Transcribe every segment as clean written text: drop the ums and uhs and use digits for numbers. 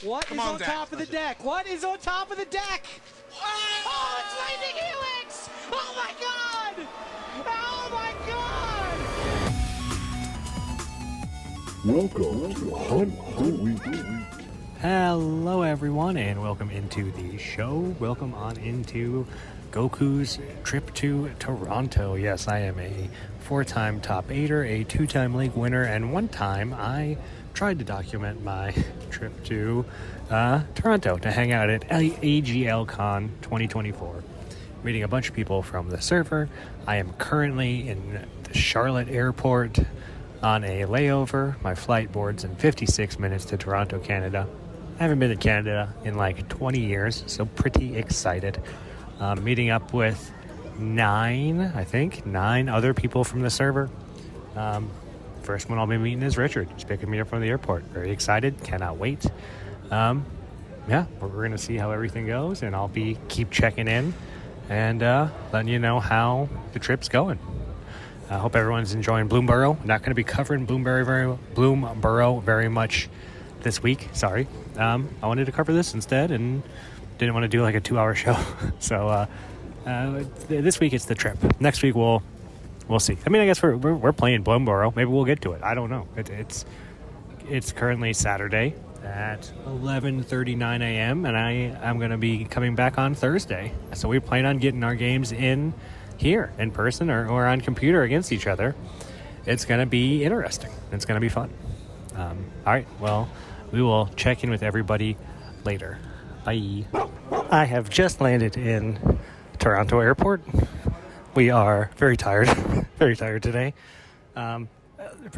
What is on top of the deck? What is on top of the deck? Oh, it's Lightning Helix! Oh my god! Oh my god! Welcome to Hunt the Week. Hello everyone and welcome into the show. Welcome on into Goku's trip to Toronto. Yes, I am a 4-time top 8er, a 2-time league winner, and one time I tried to document my trip to Toronto to hang out at AGL Con 2024. Meeting a bunch of people from the server. I am currently in the Charlotte airport on a layover. My flight boards in 56 minutes to Toronto, Canada. I haven't been to Canada in like 20 years, so pretty excited. Meeting up with 9 other people from the server. First one I'll be meeting is Richard. He's picking me up from the airport. Very excited. Cannot wait. We're going to see how everything goes, and I'll keep checking in and letting you know how the trip's going. I hope everyone's enjoying Bloomborough. I'm not going to be covering Bloomborough very much this week. Sorry. I wanted to cover this instead and didn't want to do like a 2-hour show. So this week it's the trip. Next week we'll see. I mean, I guess we're playing Bloomborough. Maybe we'll get to it. I don't know. It's currently Saturday at 11:39 a.m. and I'm going to be coming back on Thursday. So we plan on getting our games in here in person or on computer against each other. It's going to be interesting. It's going to be fun. All right. Well, we will check in with everybody later. Bye. I have just landed in Toronto Airport. We are very tired. Very tired today.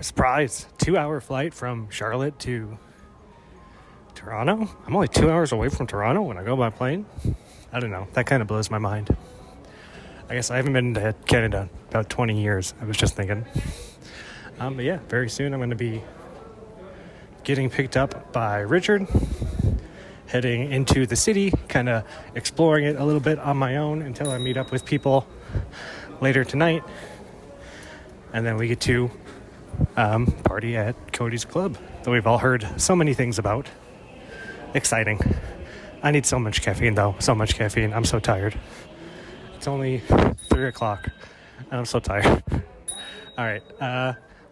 Surprise. 2-hour flight from Charlotte to Toronto. I'm only 2 hours away from Toronto when I go by plane. I don't know. That kind of blows my mind. I guess I haven't been to Canada in about 20 years. I was just thinking. But yeah, very soon I'm going to be getting picked up by Richard, heading into the city, kind of exploring it a little bit on my own until I meet up with people later tonight. And then we get to party at Cody's club that we've all heard so many things about. Exciting. I need so much caffeine, though. So much caffeine. I'm so tired. It's only 3 o'clock, and I'm so tired. All right.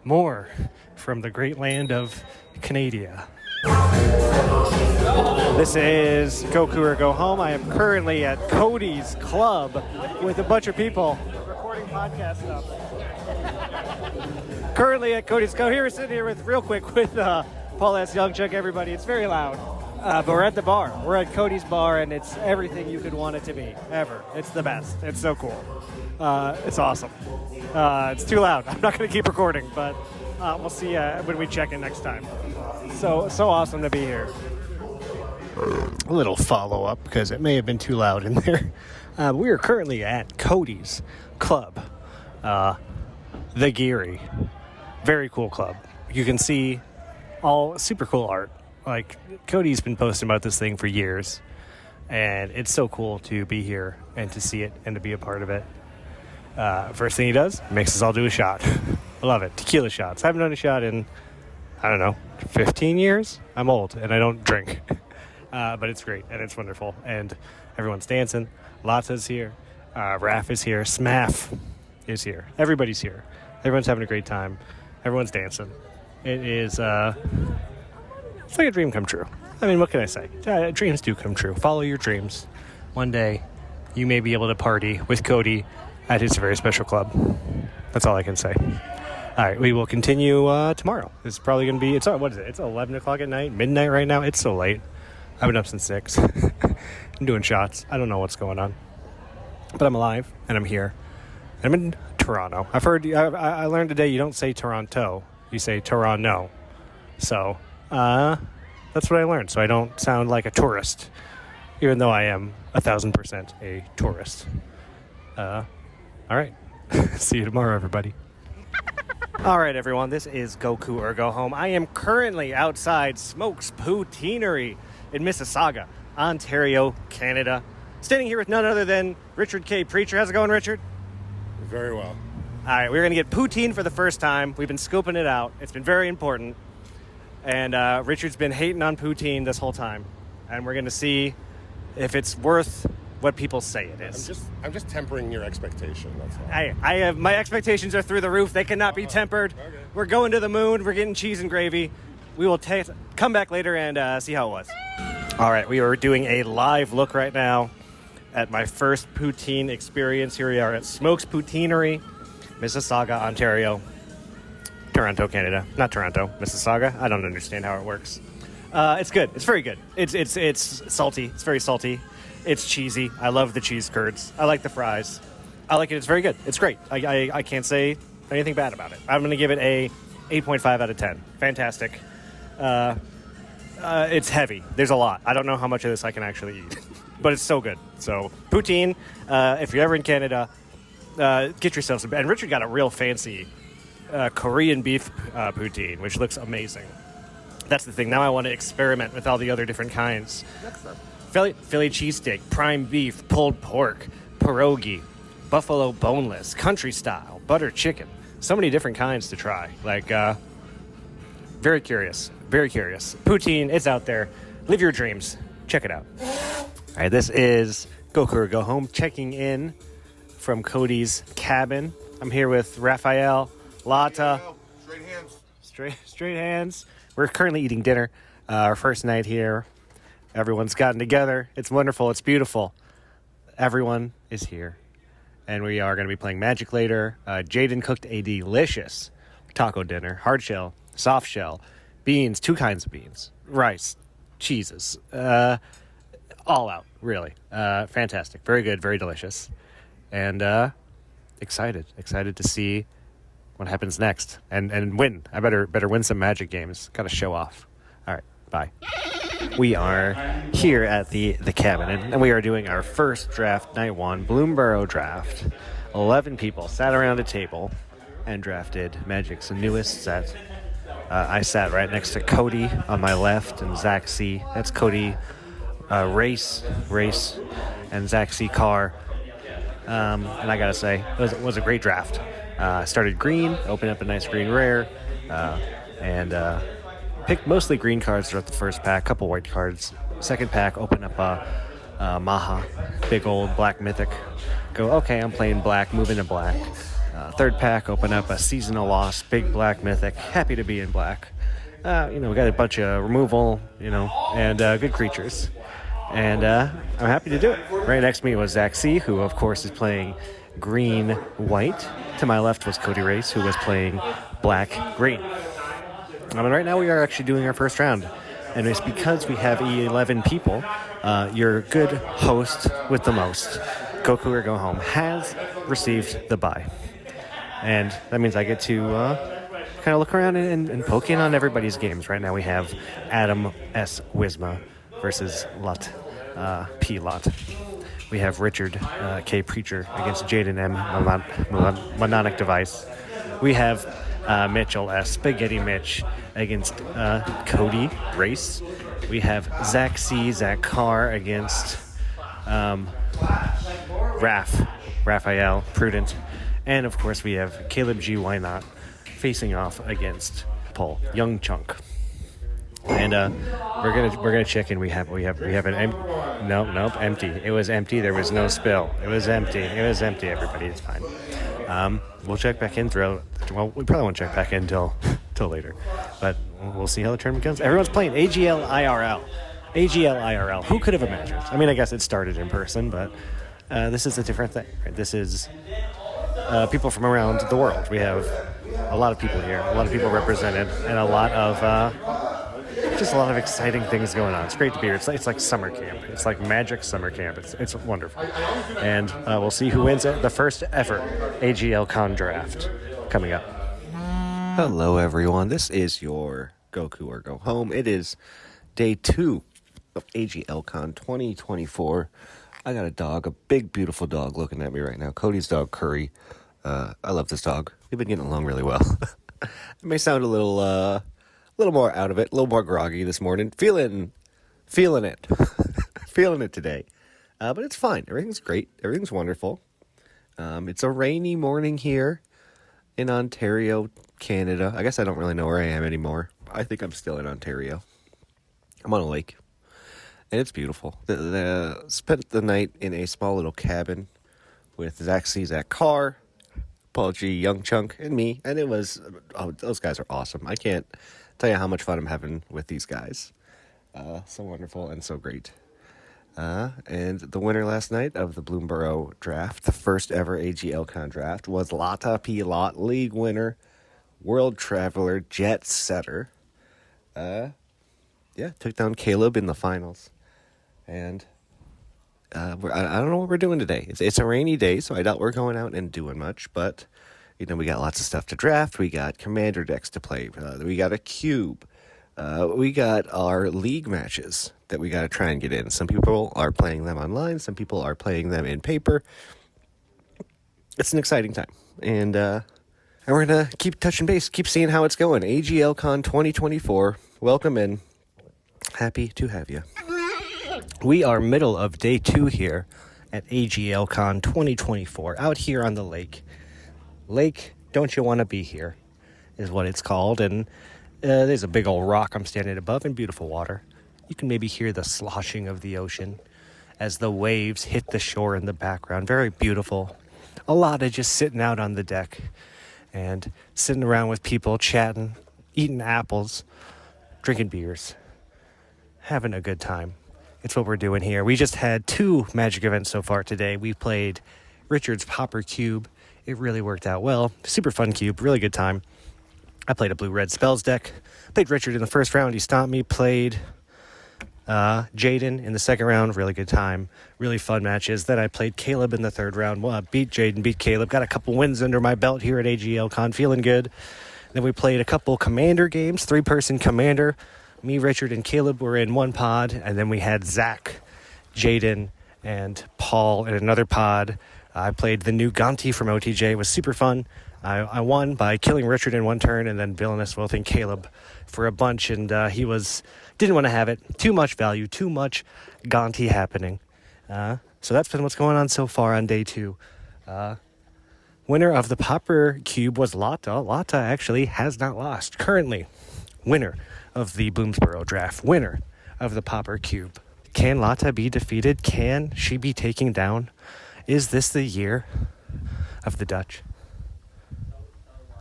More from the great land of Canada. This is Goku or Go Home. I am currently at Cody's club with a bunch of people recording podcast stuff. Currently at Cody's Go. Here we're sitting here with Paul S. Youngchuck, everybody. It's very loud. But we're at the bar. We're at Cody's bar, and it's everything you could want it to be, ever. It's the best. It's so cool. It's awesome. It's too loud. I'm not going to keep recording, but we'll see when we check in next time. So awesome to be here. A little follow-up, because it may have been too loud in there. We are currently at Cody's club, The Geary. Very cool club. You can see all super cool art. Like, Cody's been posting about this thing for years, and it's so cool to be here and to see it and to be a part of it. First thing he does, makes us all do a shot. I love it. Tequila shots. I haven't done a shot in, 15 years? I'm old, and I don't drink. But it's great, and it's wonderful. And everyone's dancing. Lata's here. Raph is here. Smaff is here. Everybody's here. Everyone's having a great time. Everyone's dancing. It is, it's like a dream come true. I mean, what can I say? Dreams do come true. Follow your dreams. One day, you may be able to party with Cody at his very special club. That's all I can say. All right, we will continue tomorrow. It's probably going to be, what is it? It's 11 o'clock at night, midnight right now. It's so late. I've been up since 6. I'm doing shots. I don't know what's going on. But I'm alive, and I'm here. I'm in Toronto. I've heard, I learned today you don't say Toronto. You say Toronto. So, that's what I learned. So I don't sound like a tourist, even though I am 1,000% a tourist. All right. See you tomorrow, everybody. All right, everyone. This is Goku or Go Home. I am currently outside Smoke's Poutineery in Mississauga, Ontario, Canada. Standing here with none other than Richard K. Preacher. How's it going, Richard? Very well. All right, we're going to get poutine for the first time. We've been scoping it out. It's been very important. And Richard's been hating on poutine this whole time. And we're going to see if it's worth what people say it is. I'm just tempering your expectation. That's all. I have my expectations are through the roof. They cannot be tempered. Okay. We're going to the moon. We're getting cheese and gravy. We will come back later and see how it was. All right, we are doing a live look right now at my first poutine experience. Here we are at Smokes Poutineery, Mississauga, Ontario. Toronto, Canada. Not Toronto, Mississauga. I don't understand how it works. It's good. It's very good. It's salty. It's very salty. It's cheesy. I love the cheese curds. I like the fries. I like it. It's very good. It's great. I can't say anything bad about it. I'm going to give it a 8.5 out of 10. Fantastic. It's heavy. There's a lot. I don't know how much of this I can actually eat, but it's so good. So poutine, if you're ever in Canada, get yourself some. And Richard got a real fancy Korean beef poutine, which looks amazing. That's the thing. Now I want to experiment with all the other different kinds. Philly cheesesteak, prime beef, pulled pork, pierogi, buffalo boneless, country style, butter chicken. So many different kinds to try. Like, very curious. Very curious. Poutine, it's out there. Live your dreams. Check it out. All right, this is Goku or Go Home checking in from Cody's cabin. I'm here with Raphael, Lata. Straight hands. Straight hands. We're currently eating dinner. Our first night here. Everyone's gotten together. It's wonderful. It's beautiful. Everyone is here. And we are going to be playing Magic later. Jaden cooked a delicious taco dinner. Hard shell, soft shell, beans, 2 kinds of beans, rice, cheeses. All out, really. Fantastic. Very good, very delicious. And excited to see what happens next and win. I better win some Magic games. Got to show off. All right, bye. We are here at the cabin, and we are doing our first draft, night 1, Bloomborough draft. 11 people sat around a table and drafted Magic's newest set. I sat right next to Cody on my left and Zach C. That's Cody Race, and Zach C. Carr. And I gotta say, it was a great draft. Started green, opened up a nice green rare, and picked mostly green cards throughout the first pack, couple white cards. Second pack, open up a Maha, big old black mythic. Go, okay, I'm playing black, move into black. Third pack, open up a Seasonal Loss, big black mythic, happy to be in black. We got a bunch of removal, and good creatures. And I'm happy to do it. Right next to me was Zach C., who, of course, is playing green-white. To my left was Cody Race, who was playing black-green. And right now we are actually doing our first round. And it's because we have 11 people, your good host with the most, Goku or Go Home, has received the bye. And that means I get to kind of look around and poke in on everybody's games. Right now we have Adam S. Wisma versus Lot P. Lot. We have Richard K. Preacher against Jaden M. Mononic Device. We have Mitchell S. Spaghetti Mitch against Cody Race. We have Zach C. Zach Carr against Raphael Prudent. And of course we have Caleb G. Why Not facing off against Paul Young Chunk. And we're gonna check in. We have an empty. It was empty. There was no spill. It was empty. Everybody, it's fine. We'll check back in throughout. Well, we probably won't check back in till later, but we'll see how the tournament goes. Everyone's playing AGL IRL. Who could have imagined? I mean, I guess it started in person, but this is a different thing. Right? This is people from around the world. We have a lot of people here, a lot of people represented, and a lot of exciting things going on. It's great to be here. It's like summer camp. It's like Magic summer camp. It's wonderful. And we'll see who wins it. The first ever AGL Con draft coming up. Hello, everyone. This is your Goku or Go Home. It is day 2 of AGL Con 2024. I got a dog, a big, beautiful dog looking at me right now. Cody's dog, Curry. I love this dog. We've been getting along really well. It may sound a little more out of it, a little more groggy this morning. Feeling it. Feeling it today. But it's fine. Everything's great. Everything's wonderful. It's a rainy morning here in Ontario, Canada. I guess I don't really know where I am anymore. I think I'm still in Ontario. I'm on a lake, and it's beautiful. Spent the night in a small little cabin with Zach C, Zach Carr, Paul G, Young Chunk, and me, and it was, those guys are awesome. I can't tell you how much fun I'm having with these guys. So wonderful and so great. And the winner last night of the Bloomborough draft, the first ever AGL Con draft, was Lotta P. Lot, league winner, world traveler, jet setter. Took down Caleb in the finals. And I don't know what we're doing today. It's a rainy day, so I doubt we're going out and doing much. But, we got lots of stuff to draft. We got commander decks to play. We got a cube. We got our league matches that we got to try and get in. Some people are playing them online. Some people are playing them in paper. It's an exciting time. And we're going to keep touching base, keep seeing how it's going. AGL Con 2024. Welcome in. Happy to have you. We are middle of day 2 here at AGL Con 2024. Out here on the lake. Lake, don't you want to be here, is what it's called. And there's a big old rock I'm standing above and beautiful water. You can maybe hear the sloshing of the ocean as the waves hit the shore in the background. Very beautiful. A lot of just sitting out on the deck and sitting around with people, chatting, eating apples, drinking beers, having a good time. It's what we're doing here. We just had 2 Magic events so far today. We played Richard's Popper Cube. It really worked out well. Super fun cube. Really good time. I played a blue-red spells deck. Played Richard in the first round. He stomped me. Played Jaden in the second round. Really good time. Really fun matches. Then I played Caleb in the third round. Beat Jaden, beat Caleb. Got a couple wins under my belt here at AGL Con. Feeling good. Then we played a couple commander games. 3-person commander. Me, Richard, and Caleb were in one pod. And then we had Zach, Jaden, and Paul in another pod. I played the new Gonti from OTJ. It was super fun. I won by killing Richard in one turn and then villainous wilting Caleb for a bunch, and didn't want to have it. Too much value, too much Gonti happening. So that's been what's going on so far on day 2. Winner of the Popper Cube was Lotta. Lotta actually has not lost. Currently, winner of the Bloomsboro draft. Winner of the Popper Cube. Can Lotta be defeated? Can she be taken down? Is this the year of the Dutch?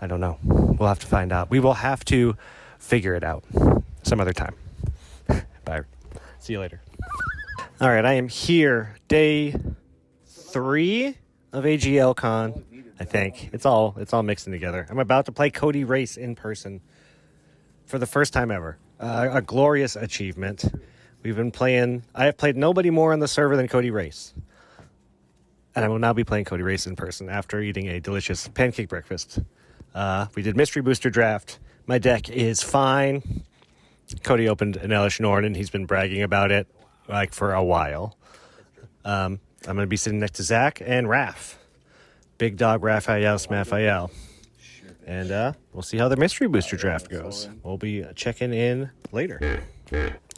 I don't know. We'll have to find out. We will have to figure it out some other time. Bye. See you later. All right, I am here. Day 3 of AGL Con, I think. It's all mixing together. I'm about to play Cody Race in person for the first time ever. A glorious achievement. We've been playing... I have played nobody more on the server than Cody Race. And I will now be playing Cody Race in person after eating a delicious pancake breakfast. We did Mystery Booster Draft. My deck is fine. Cody opened an Elish Norn, and he's been bragging about it for a while. I'm going to be sitting next to Zach and Raph. Big dog Raphael Smaphael. And we'll see how the Mystery Booster Draft goes. We'll be checking in later.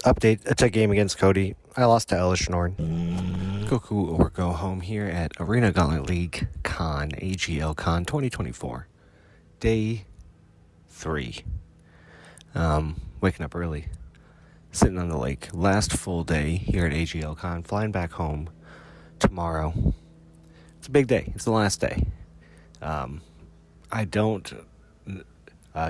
Update to game against Cody. I lost to Elish Norn. Goku or go home here at Arena Gauntlet League Con, AGL Con 2024. Day 3. Waking up early. Sitting on the lake. Last full day here at AGL Con. Flying back home tomorrow. It's a big day. It's the last day.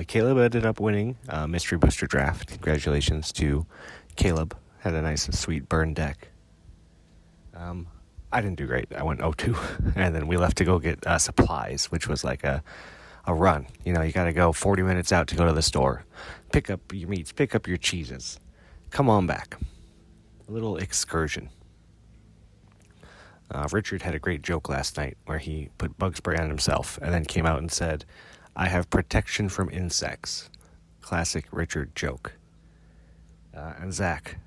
Caleb ended up winning Mystery Booster Draft. Congratulations to Caleb. Had a nice, sweet burn deck. I didn't do great. I went 0-2. And then we left to go get supplies, which was like a run. You got to go 40 minutes out to go to the store. Pick up your meats. Pick up your cheeses. Come on back. A little excursion. Richard had a great joke last night where he put bug spray on himself and then came out and said, "I have protection from insects." Classic Richard joke. And Zach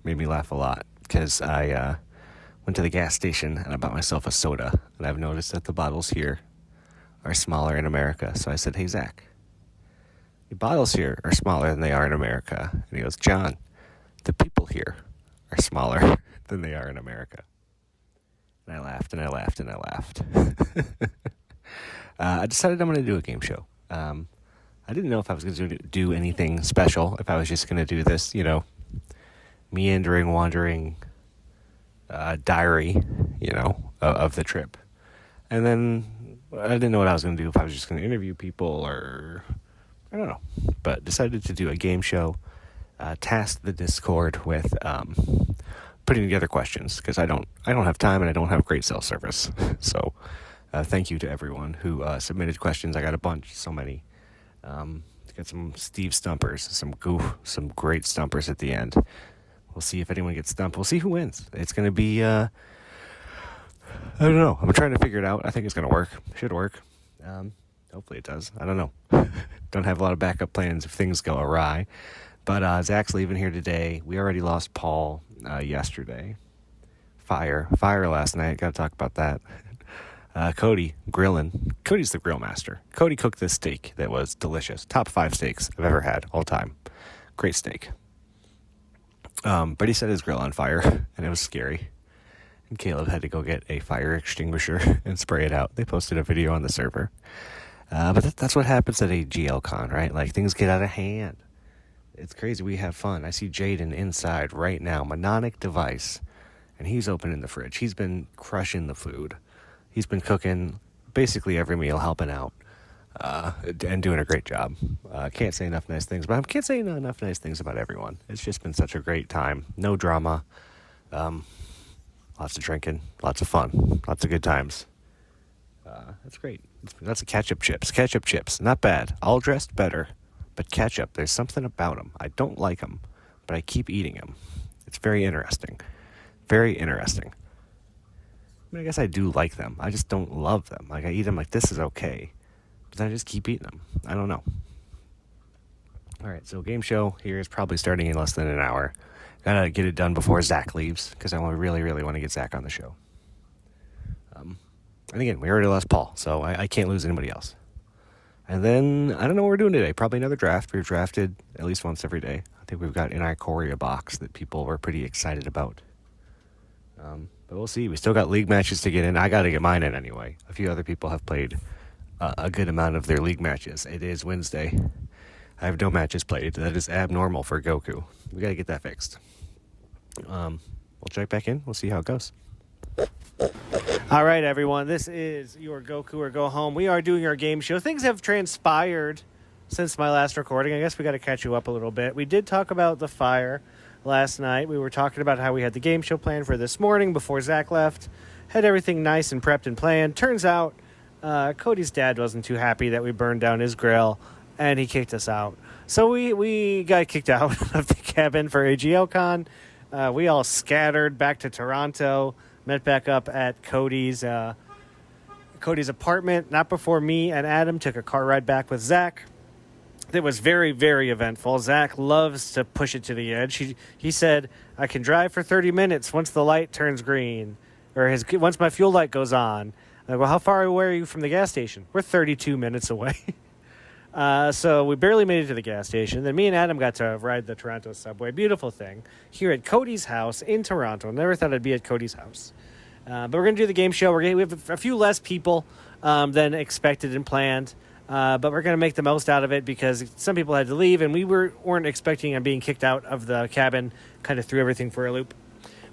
made me laugh a lot because I went to the gas station and I bought myself a soda. And I've noticed that the bottles here are smaller in America. So I said, "Hey, Zach, the bottles here are smaller than they are in America." And he goes, "John, the people here are smaller than they are in America." And I laughed and I laughed and I laughed. I decided I'm going to do a game show. I didn't know if I was going to do anything special, if I was just going to do this, meandering, wandering diary, of the trip. And then I didn't know what I was going to do, if I was just going to interview people or I don't know. But decided to do a game show, tasked the Discord with putting together questions because I don't have time and I don't have great cell service. So thank you to everyone who submitted questions. I got a bunch, so many. Got some Steve stumpers, some great stumpers at the end. We'll see if anyone gets stumped. We'll see who wins. It's going to be, I don't know. I'm trying to figure it out. I think it's going to work. Should work. Hopefully it does. I don't know. Don't have a lot of backup plans if things go awry. But Zach's leaving here today. We already lost Paul yesterday. Fire last night. Got to talk about that. Cody grilling. Cody's the grill master. Cody cooked this steak that was delicious. Top 5 steaks I've ever had all time. Great steak. But he set his grill on fire, and it was scary. And Caleb had to go get a fire extinguisher and spray it out. They posted a video on the server. But that's what happens at AGL Con, right? Like, things get out of hand. It's crazy. We have fun. I see Jaden inside right now, Mononic device, and he's opening the fridge. He's been crushing the food. He's been cooking basically every meal, helping out, and doing a great job. Can't say enough nice things, but I can't say enough nice things about everyone. It's just been such a great time. No drama. Lots of drinking, lots of fun, lots of good times. That's great. That's a ketchup chips. Ketchup chips, not bad. All dressed better, but ketchup, there's something about them. I don't like them, but I keep eating them. It's very interesting. Very interesting. I mean, I guess I do like them. I just don't love them. Like, I eat them like, this is okay. But then I just keep eating them. I don't know. All right, so game show here is probably starting in less than an hour. Gotta get it done before Zach leaves, because I really, really want to get Zach on the show. And again, we already lost Paul, so I can't lose anybody else. And then, I don't know what we're doing today. Probably another draft. We've drafted at least once every day. I think we've got in our Korea box that people were pretty excited about. But we'll see. We still got league matches to get in. I got to get mine in anyway. A few other people have played a good amount of their league matches. It is Wednesday. I have no matches played. That is abnormal for Goku. We got to get that fixed. We'll check back in. We'll see how it goes. All right, everyone. This is your Goku or Go Home. We are doing our game show. Things have transpired since my last recording. I guess we got to catch you up a little bit. We did talk about the fire last night. We were talking about how we had the game show planned for this morning before Zach left. Had everything nice and prepped and planned. Turns out Cody's dad wasn't too happy that we burned down his grill, and he kicked us out. So we got kicked out of the cabin for AGL Con. We all scattered back to Toronto, met back up at Cody's apartment, not before me and Adam took a car ride back with Zach. It was very, very eventful. Zach loves to push it to the edge. He said, I can drive for 30 minutes once the light turns green, or once my fuel light goes on. I'm like, well, how far away are you from the gas station? We're 32 minutes away. So we barely made it to the gas station. Then me and Adam got to ride the Toronto subway. Beautiful thing. Here at Cody's house in Toronto. Never thought I'd be at Cody's house. But we're going to do the game show. We have a few less people than expected and planned. But we're going to make the most out of it because some people had to leave, and we weren't expecting on being kicked out of the cabin. Kind of threw everything for a loop.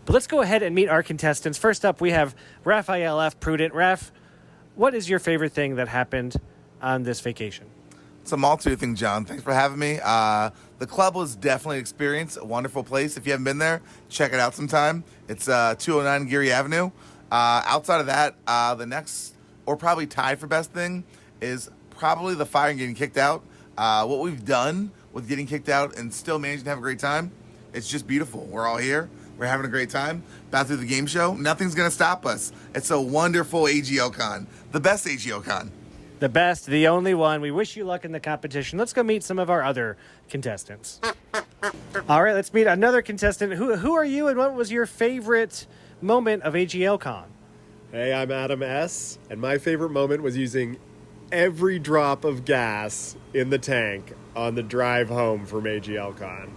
But let's go ahead and meet our contestants. First up, we have Raphael F. Prudent. Raph, what is your favorite thing that happened on this vacation? It's a multitude of things, John. Thanks for having me. The club was definitely an experience, a wonderful place. If you haven't been there, check it out sometime. It's 209 Geary Avenue. Outside of that, the next, or probably tied for best thing, is probably the fire and getting kicked out. What we've done with getting kicked out and still managing to have a great time, it's just beautiful. We're all here. We're having a great time. Back through the game show. Nothing's going to stop us. It's a wonderful AGL Con. The best AGL Con. The best, the only one. We wish you luck in the competition. Let's go meet some of our other contestants. All right, let's meet another contestant. Who are you, and what was your favorite moment of AGL Con? Hey, I'm Adam S., and my favorite moment was using every drop of gas in the tank on the drive home from AGL Con.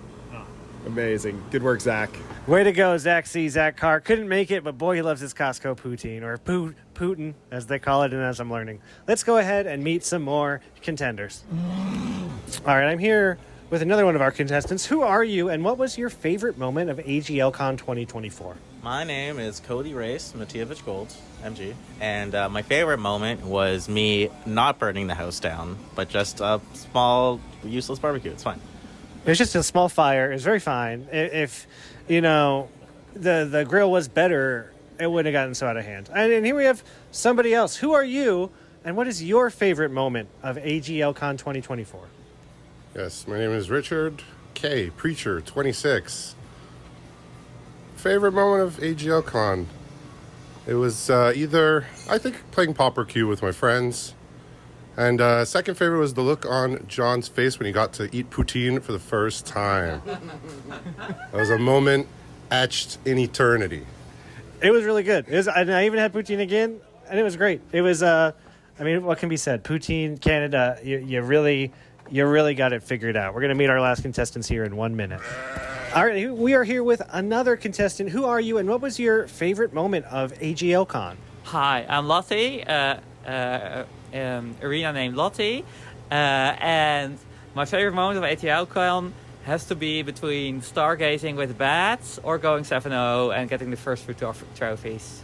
Amazing. Good work, Zach. Way to go, Zach C. Zach Carr. Couldn't make it, but boy, he loves his Costco poutine, or Putin, as they call it, and as I'm learning. Let's go ahead and meet some more contenders. All right, I'm here with another one of our contestants. Who are you, and what was your favorite moment of AGLCon 2024? My name is Cody Race, Matievich Gold, MG, and my favorite moment was me not burning the house down, but just a small, useless barbecue. It's fine. It was just a small fire. It was very fine. If the grill was better, it wouldn't have gotten so out of hand. And here we have somebody else. Who are you, and what is your favorite moment of AGLCon 2024? Yes, my name is Richard K. Preacher, 26. Favorite moment of AGLCon? It was either, I think, playing Popper Q with my friends. And second favorite was the look on John's face when he got to eat poutine for the first time. That was a moment etched in eternity. It was really good. And I even had poutine again, and it was great. It was, what can be said? Poutine, Canada, you really got it figured out. We're going to meet our last contestants here in 1 minute. All right, we are here with another contestant. Who are you, and what was your favorite moment of AGLCon? Hi, I'm Lottie, arena named Lottie, and my favorite moment of AGLCon has to be between stargazing with bats or going 7-0 and getting the first two trophies.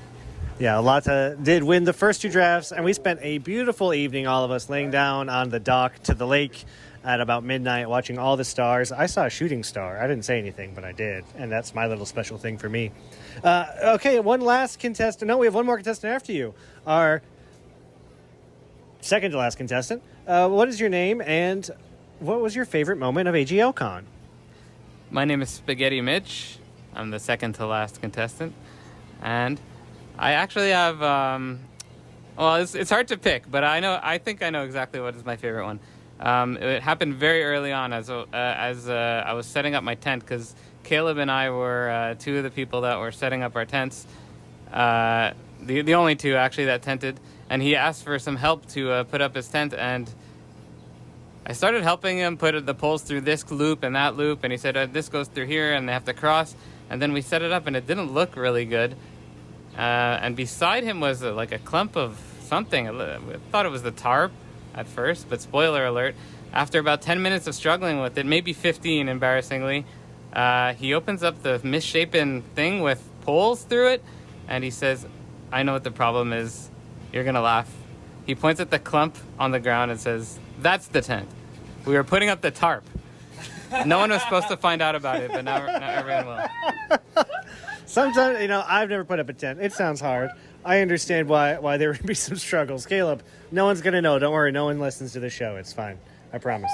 Yeah, Lotta did win the first two drafts, and we spent a beautiful evening, all of us, laying down on the dock to the lake at about midnight, watching all the stars. I saw a shooting star. I didn't say anything, but I did, and that's my little special thing for me. Okay, one last contestant. No, we have one more contestant after you. Our second to last contestant. What is your name, and what was your favorite moment of AGLCon? My name is Spaghetti Mitch. I'm the second to last contestant, and I actually have, it's hard to pick, but I think I know exactly what is my favorite one. It happened very early on as I was setting up my tent, because Caleb and I were two of the people that were setting up our tents, the only two actually that tented, and he asked for some help to put up his tent, and I started helping him put the poles through this loop and that loop, and he said, this goes through here and they have to cross, and then we set it up and it didn't look really good. And beside him was a clump of something. I thought it was the tarp at first, but spoiler alert, after about 10 minutes of struggling with it, maybe 15 embarrassingly, he opens up the misshapen thing with poles through it, and he says, I know what the problem is. You're going to laugh. He points at the clump on the ground and says, that's the tent. We were putting up the tarp. No one was supposed to find out about it, but now everyone will. Sometimes, I've never put up a tent. It sounds hard. I understand why there would be some struggles. Caleb, no one's going to know. Don't worry. No one listens to the show. It's fine. I promise.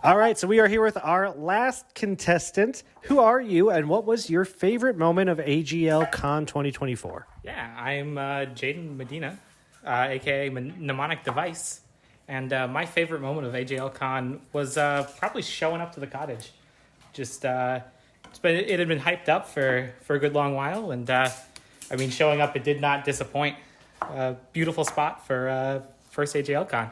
All right, so we are here with our last contestant. Who are you, and what was your favorite moment of AGLCon 2024? Yeah, I'm Jaden Medina, a.k.a. Mnemonic Device. And my favorite moment of AGLCon was probably showing up to the cottage. It had been hyped up for a good long while, and showing up, it did not disappoint. Beautiful spot for first AGLCon.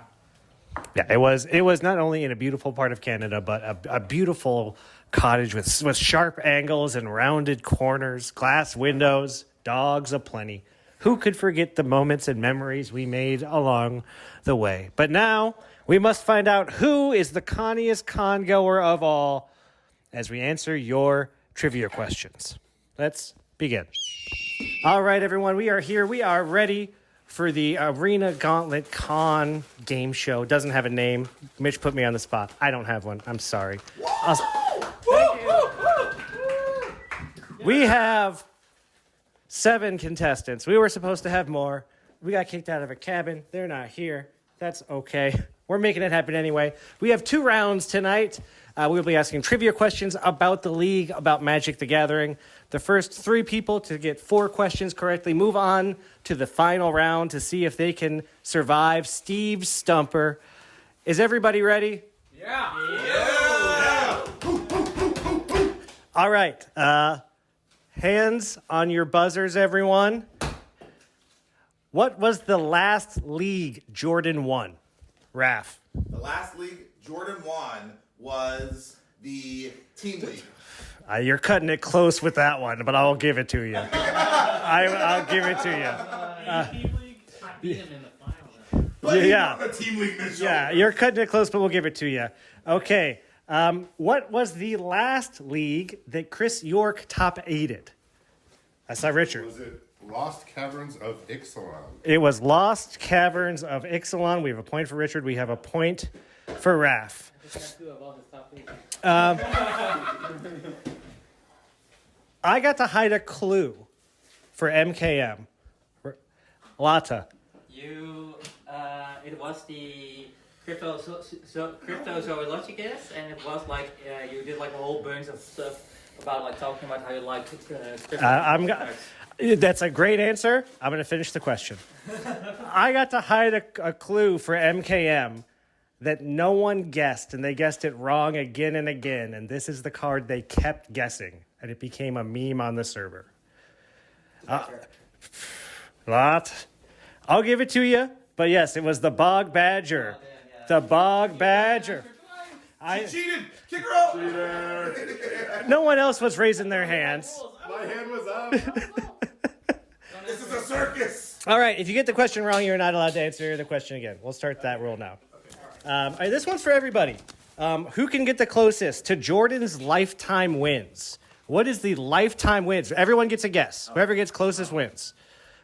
Yeah, it was not only in a beautiful part of Canada, but a beautiful cottage with sharp angles and rounded corners, glass windows, dogs aplenty. Who could forget the moments and memories we made along the way? But now we must find out who is the conniest con goer of all as we answer your trivia questions. Let's begin. All right, everyone, we are here. We are ready for the Arena Gauntlet Con game show. Doesn't have a name. Mitch put me on the spot. I don't have one. I'm sorry. We have 7 contestants. We were supposed to have more. We got kicked out of a cabin. They're not here. That's okay. We're making it happen anyway. We have 2 rounds tonight. We'll be asking trivia questions about the league, about Magic the Gathering. The first 3 people to get 4 questions correctly move on to the final round to see if they can survive Steve's Stumper. Is everybody ready? Yeah! All right. Hands on your buzzers, everyone. What was the last league Jordan won? Raph. The last league Jordan won was the team league. You're cutting it close with that one, but I'll give it to you. I'll give it to you. Team league? I beat him in the final. Yeah. The team league Mitchell. Yeah, you're cutting it close, but we'll give it to you. Okay. What was the last league that Chris York top 8'd? I saw Richard. Was it Lost Caverns of Ixalan? It was Lost Caverns of Ixalan. We have a point for Richard. We have a point for Raph. I got to hide a clue for MKM. Lata. It was the cryptozoologicus, and it was like you did like a whole bunch of stuff about like talking about how you like That's a great answer. I'm going to finish the question. I got to hide a clue for MKM that no one guessed, and they guessed it wrong again and again. And this is the card they kept guessing, and it became a meme on the server. Lot. I'll give it to you, but yes, it was the Bog Badger. The Bog Badger. She cheated. Kick her out. No one else was raising their hands. My hand was up. This is a circus. All right, if you get the question wrong, you're not allowed to answer the question again. We'll start that rule now. All right, this one's for everybody. Who can get the closest to Jordan's lifetime wins? What is the lifetime wins? Everyone gets a guess. Whoever gets closest wins.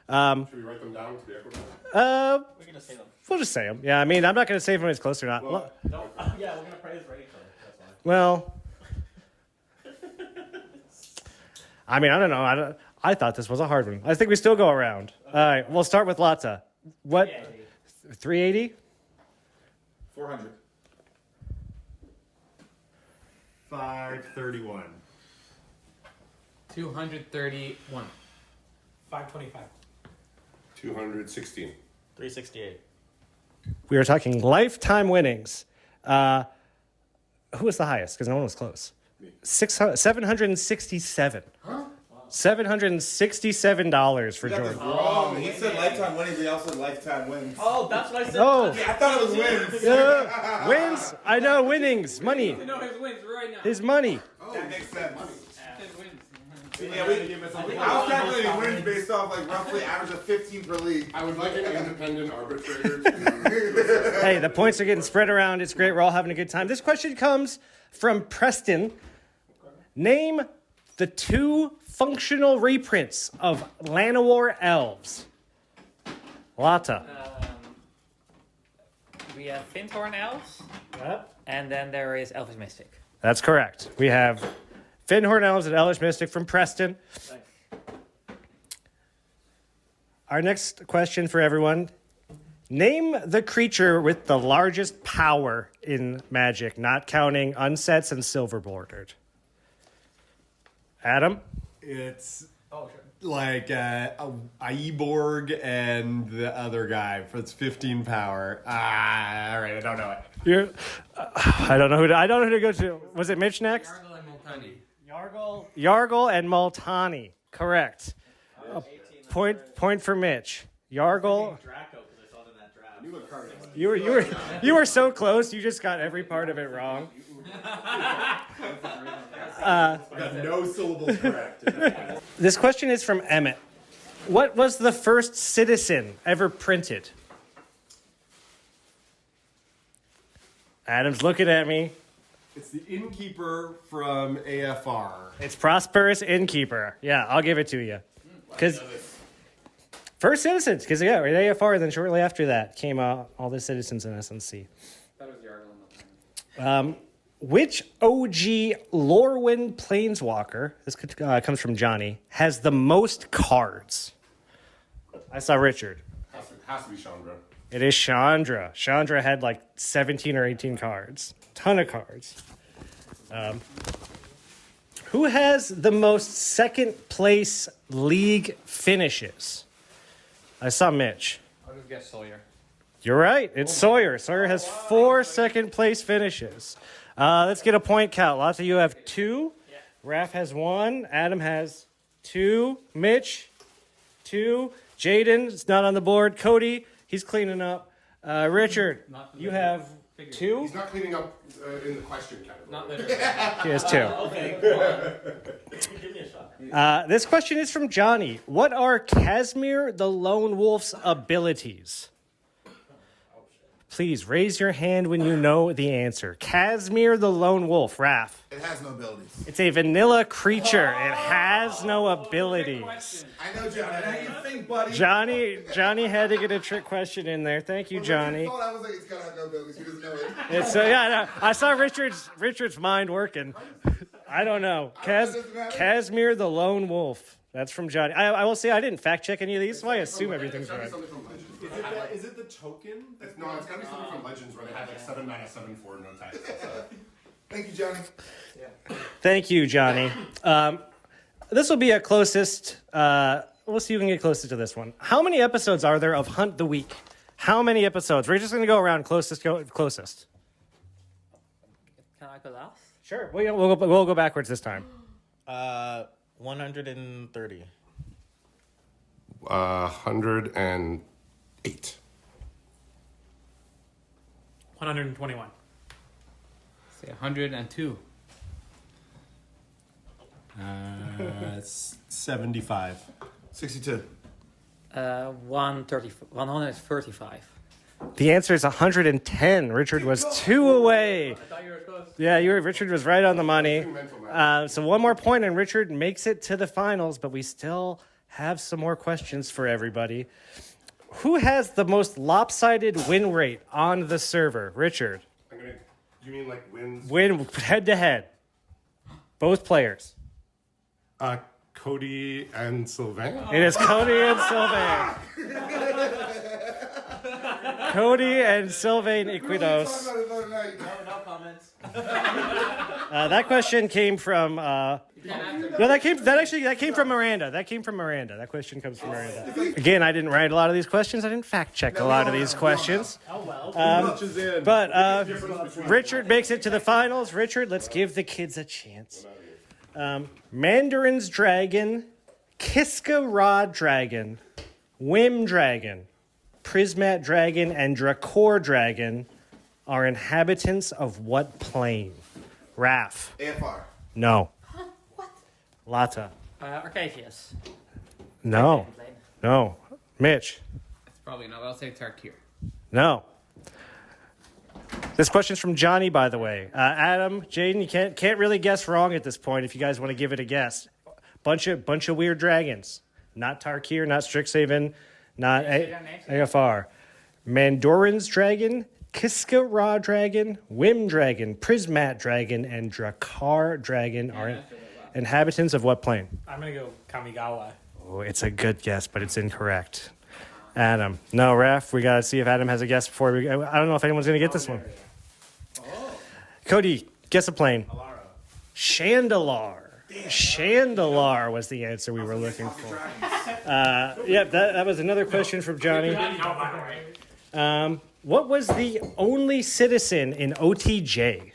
Should we write them down to the equity? We're gonna say them. We'll just say them. Yeah, I mean, I'm not going to say if it's close or not. Yeah, we're gonna praise for each other. That's fine. Well, I mean, I don't know. I thought this was a hard one. I think we still go around. All right, we'll start with Lata. What? 380? 400. 531. 231. 525. 216. 368. We were talking lifetime winnings. Who was the highest? Because no one was close. 767. Huh? $767 for You got Jordan. this wrong. He said lifetime winnings. He also said lifetime wins. Oh, that's what I said. Oh, Yeah, I thought it was wins. wins? I know, winnings, money. No, his wins right now. His money. That makes sense. His wins. Yeah, I was calculating wins based off like roughly average of 15 per league. I would like an independent arbitrator. Hey, the points are getting spread around. It's great. We're all having a good time. This question comes from Preston. Name the 2 functional reprints of Llanowar Elves. Lata. We have Finthorn Elves, Yep. and then there is Elvish Mystic. That's correct. We have Finhorn Elves and Elvish Mystic from Preston. Our next question for everyone. Name the creature with the largest power in Magic, not counting unsets and silver bordered. Adam? It's like Aiborg and the other guy. It's 15 power. All right, I don't know it. I don't know who to go to. Was it Mitch next? Yargle and Multani. Yargle and Multani. Correct. Point for Mitch. Yargle. You were so close. You just got every part of it wrong. Got no syllables correct. This question is from Emmett. What was the first citizen ever printed? Adam's looking at me. It's the innkeeper from AFR. It's Prosperous Innkeeper. Yeah, I'll give it to you. Because first citizens, because yeah, at AFR, then shortly after that came all the citizens in SNC. That was Yargle and Multani. Which OG Lorwyn Planeswalker, this comes from Johnny, has the most cards? I saw Richard. Has to be Chandra. It is Chandra. Chandra had like 17 or 18 cards. Ton of cards. Who has the most second place league finishes? I saw Mitch. I'll just guess Sawyer. You're right. It's Sawyer. Sawyer has 4 second place finishes. Let's get a point count. Lots of you have 2. Raph has 1. Adam has 2. Mitch, 2. Jaden is not on the board. Cody, he's cleaning up. Richard, you have 2. He's not cleaning up in the question category. Not literally. He has 2. Okay, go on. Give me a shot. This question is from Johnny. What are Casimir the Lone Wolf's abilities? please raise your hand when you know the answer. Casimir the Lone Wolf, Raph. It has no abilities. It's a vanilla creature. It has no abilities. I know, Johnny. How you think, buddy? Johnny had to get a trick question in there. Thank you, Johnny. I was like, it's gonna have no abilities. He doesn't know it. It's no, I saw Richard's mind working. I don't know. Casimir the Lone Wolf. That's from Johnny. I will say I didn't fact check any of these, so I assume everything's right. Is it the token? No, it's gotta be something from Legends where they have like 7 mana, 7/4, no taxes. Thank you, Johnny. Thank you, Johnny. This will be a closest. We'll see who can get closest to this one. How many episodes are there of Hunt the Week? How many episodes? We're just going to go around closest. Closest. Can I go last? Sure. We'll go backwards this time. 130. 108. 121. Say 102. 75. 62. 135. The answer is 110. Richard was 2 away. I thought you were close. Yeah, Richard was right on the money. So one more point, and Richard makes it to the finals, but we still have some more questions for everybody. Who has the most lopsided win rate on the server? Richard. You mean like wins? Win head to head. Both players. Cody and Sylvain? It is Cody and Sylvain. Cody and Sylvain Equinos. No comments. That question came from. That came from Miranda. That question comes from Miranda. Again, I didn't write a lot of these questions. I didn't fact check a lot of these questions. But Richard makes it to the finals. Richard, let's give the kids a chance. Mandarin's Dragon, Kiska Rod Dragon, Whim Dragon, Prismat Dragon, and Dracor Dragon are inhabitants of what plane? Raph. AFR. No. What? Lata. Arcadius. No. No. Mitch. It's probably not. I'll say Tarkir. No. This question's from Johnny, by the way. Adam, Jaden, you can't really guess wrong at this point if you guys want to give it a guess. Bunch of weird dragons. Not Tarkir, not Strixhaven, not AFR. Mandoran's Dragon, Kiska Ra Dragon, Whim Dragon, Prismat Dragon, and Drakkar Dragon are inhabitants of what plane? I'm going to go Kamigawa. Oh, it's a good guess, but it's incorrect. Adam. No, Raph, we got to see if Adam has a guess before we... I don't know if anyone's going to get this one. Cody, guess a plane. Chandelar. Chandelar was the answer we were looking for. That was another question from Johnny. What was the only citizen in OTJ?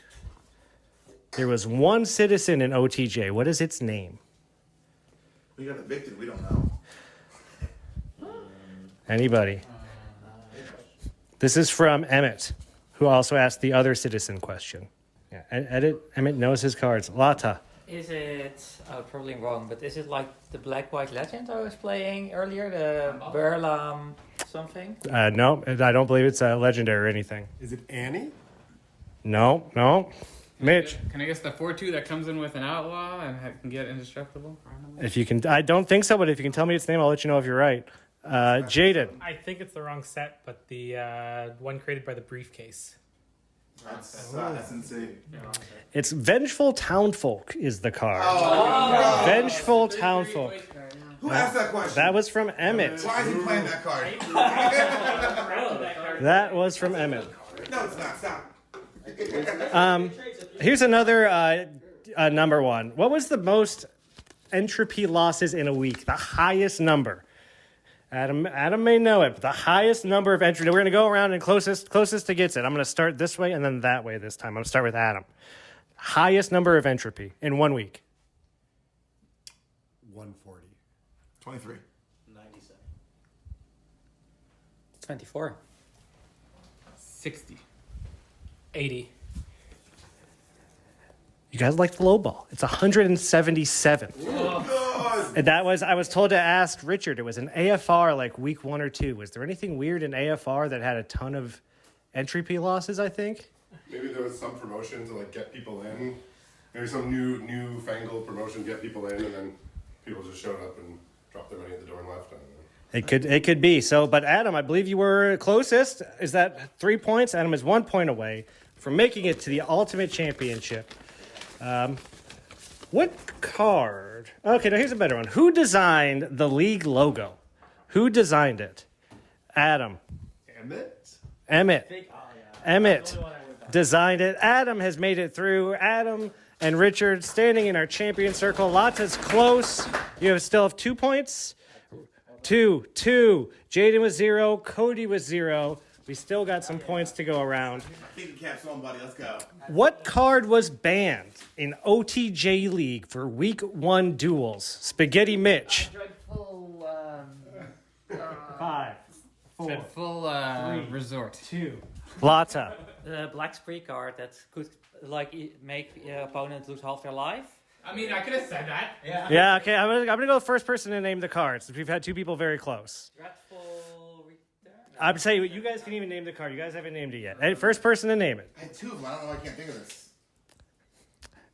There was one citizen in OTJ. What is its name? We got evicted. We don't know. Anybody? This is from Emmett, who also asked the other citizen question. Yeah, Emmett knows his cards. Lata. Is it, probably wrong, but is it like the Black-White Legend I was playing earlier? The Berlam something? No, I don't believe it's a legendary or anything. Is it Annie? No. Mitch. Can I guess the 4/2 that comes in with an outlaw and can get indestructible? If you can, I don't think so, but if you can tell me its name, I'll let you know if you're right. Jaden. I think it's the wrong set, but the one created by the Briefcase. That's insane. It's Vengeful Townfolk is the card. Vengeful Townfolk. Who asked that question? That was from Emmett. Why is he playing that card? That was from Emmett. No, it's not. Stop. Here's another number one. What was the most entropy losses in a week? The highest number. Adam may know it, but the highest number of entropy. We're going to go around and closest to gets it. I'm going to start this way and then that way this time. I'm going to start with Adam. Highest number of entropy in 1 week. 140. 23. 97. 24. 60. 80. You guys like the low ball. It's 177. And I was told to ask Richard. It was an AFR like week 1 or 2. Was there anything weird in AFR that had a ton of entry losses, I think. Maybe there was some promotion to like get people in. Maybe some new fangled promotion to get people in, and then people just showed up and dropped their money at the door and left. I don't know. It could be. So, but Adam, I believe you were closest. Is that 3 points? Adam is 1 point away from making it to the Ultimate Championship. What card? Okay, now here's a better one. Who designed the league logo? Who designed it? Adam. Emmett designed it. Adam has made it through. Adam and Richard standing in our champion circle. Lata's close. You still have 2 points. Two. Jaden was 0. Cody was 0. We still got some points to go around. Let's go. What card was banned in OTJ League for Week 1 duels? Spaghetti Mitch. Dreadful, 5, 4, dreadful 3, resort. 2. Lata. The black spree card that could make your opponent lose half their life. I mean, I could have said that. Yeah, okay. I'm gonna go first person to name the cards. We've had 2 people very close. Dreadful return. I'm saying you guys can even name the card. You guys haven't named it yet. Hey, first person to name it. I had 2 of them. I don't know why I can't think of this.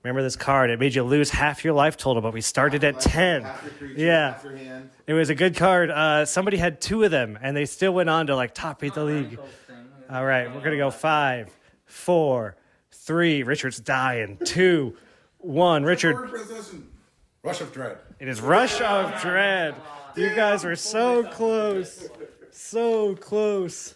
Remember this card? It made you lose half your life total, but we started at 10. Half your creature, Yeah. half your hand. It was a good card. Somebody had 2 of them, and they still went on to like top 8 the league. All right, we're gonna go 5, 4, 3. Richard's dying. 2, 1. Richard. Rush of Dread. It is Rush of Dread. You guys were so close. So close.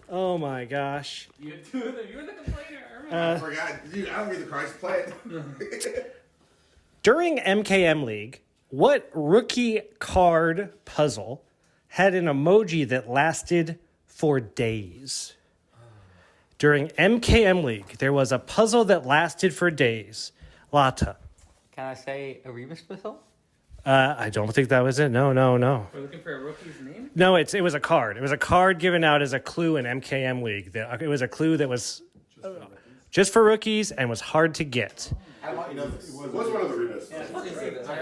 Oh my gosh. You had 2 of them. You were the complainer. I forgot. Dude, I don't read the cards. Play it. During MKM League, what rookie card puzzle had an emoji that lasted for days? During MKM League, there was a puzzle that lasted for days. Lata. Can I say a remix puzzle? I don't think that was it. No. We're looking for a rookie's name? No, it was a card. It was a card given out as a clue in MKM League. It was a clue that was just for rookies and was hard to get. I want you to know this. It was one of the readers.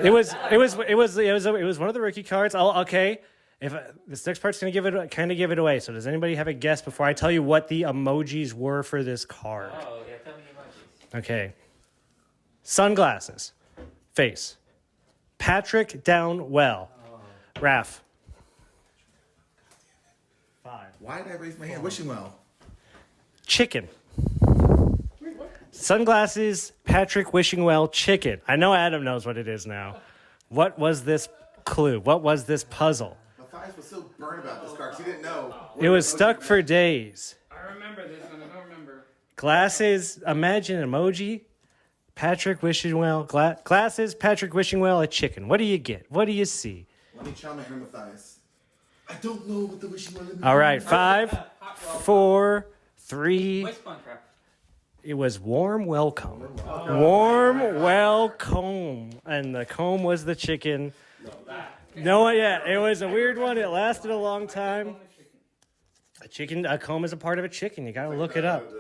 It was one of the rookie cards. Okay. If this next part's gonna give it away. So does anybody have a guess before I tell you what the emojis were for this card? Oh, yeah, tell me emojis. Okay. Sunglasses. Face. Patrick down well. Raph. 5. Why did I raise my hand? Wishing well. Chicken. Sunglasses, Patrick wishing well, chicken. I know Adam knows what it is now. What was this clue? What was this puzzle? Matthias was so burned about this card because he didn't know. It was stuck for days. I remember this one. I don't remember. Glasses, imagine an emoji. Patrick wishing well, glasses, Patrick wishing well, a chicken. What do you get? What do you see? Let me chow my hand, Matthias. I don't know what the wishing well is. All right, 5, 4, 3. Which one, crap? It was warm welcome. Warm welcome. And the comb was the chicken. No, yeah, it was a weird one. It lasted a long time. A comb is a part of a chicken. You gotta look it up.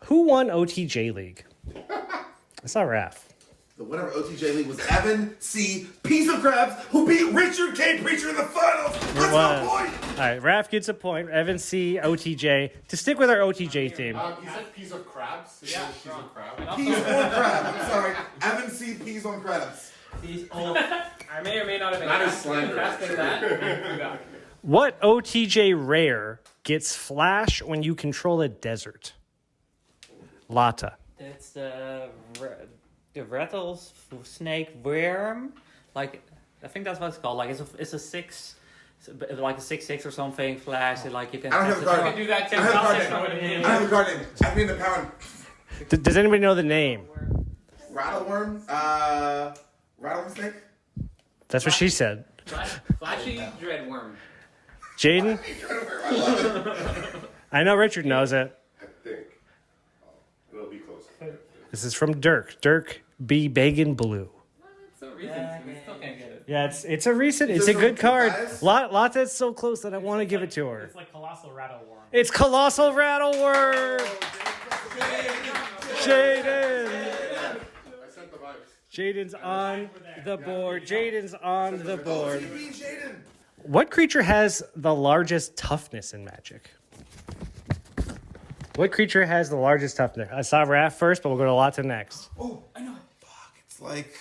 Who won OTJ League? It's not Raph. The winner of OTJ League was Evan C. Piece of Crabs, who beat Richard K. Preacher in the finals. Let's go, boy! All right, Raph gets a point. Evan C. OTJ. To stick with our OTJ theme. You said piece of crabs? Yeah. Piece of crab. Peas on crab. I'm sorry. Evan C. Peas on crabs. I may or may not have been That is slander. casting that. What OTJ rare gets flash when you control a desert? Lata. It's the rattlesnake worm. Like, I think that's what it's called. Like, it's a 6, like a 6/6 or something. Flash. Like you can. I don't have a card. You can do that. I have a card name. I mean the pound. Does anybody know the name? Rattleworm. Rattling snake. That's what she said. Flashy dreadworm. Jaden? I know Richard knows it. I think. It'll be close. This is from Dirk. Dirk B. Bacon Blue. So recent. We still can't get it. Yeah, it's a recent. It's a good card. Lata's so close that I want to give it to her. It's like Colossal Rattleworm. It's Colossal Rattleworm. Jaden. I sent the vibes. Jaden's on the board. Jaden's on the board. Jaden. What creature has the largest toughness in Magic? What creature has the largest toughness? I saw Raph first, but we'll go to Lotta next. Oh, I know it. Fuck, it's like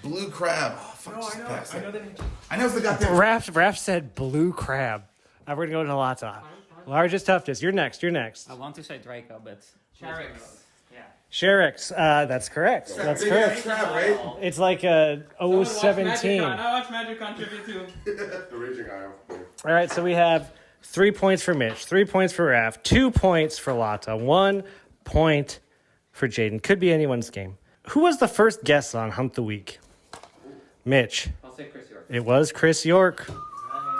blue crab. Oh, fuck, No, just I know. pass I it. know the name. I know it's the goddamn. Raph said blue crab. We're going to go to Lotta. Largest toughness. You're next. I want to say Draco, but... Sharix. Yeah. Sherix. That's correct. That's Big correct. ass crab, right? It's like a 017. I watch Magic contribute too. The Raging Isle. All right, so we have 3 points for Mitch, 3 points for Raph, 2 points for Lotta, 1 point for Jaden. Could be anyone's game. Who was the first guest on Hump the Week? Mitch. I'll say Chris York. It was Chris York.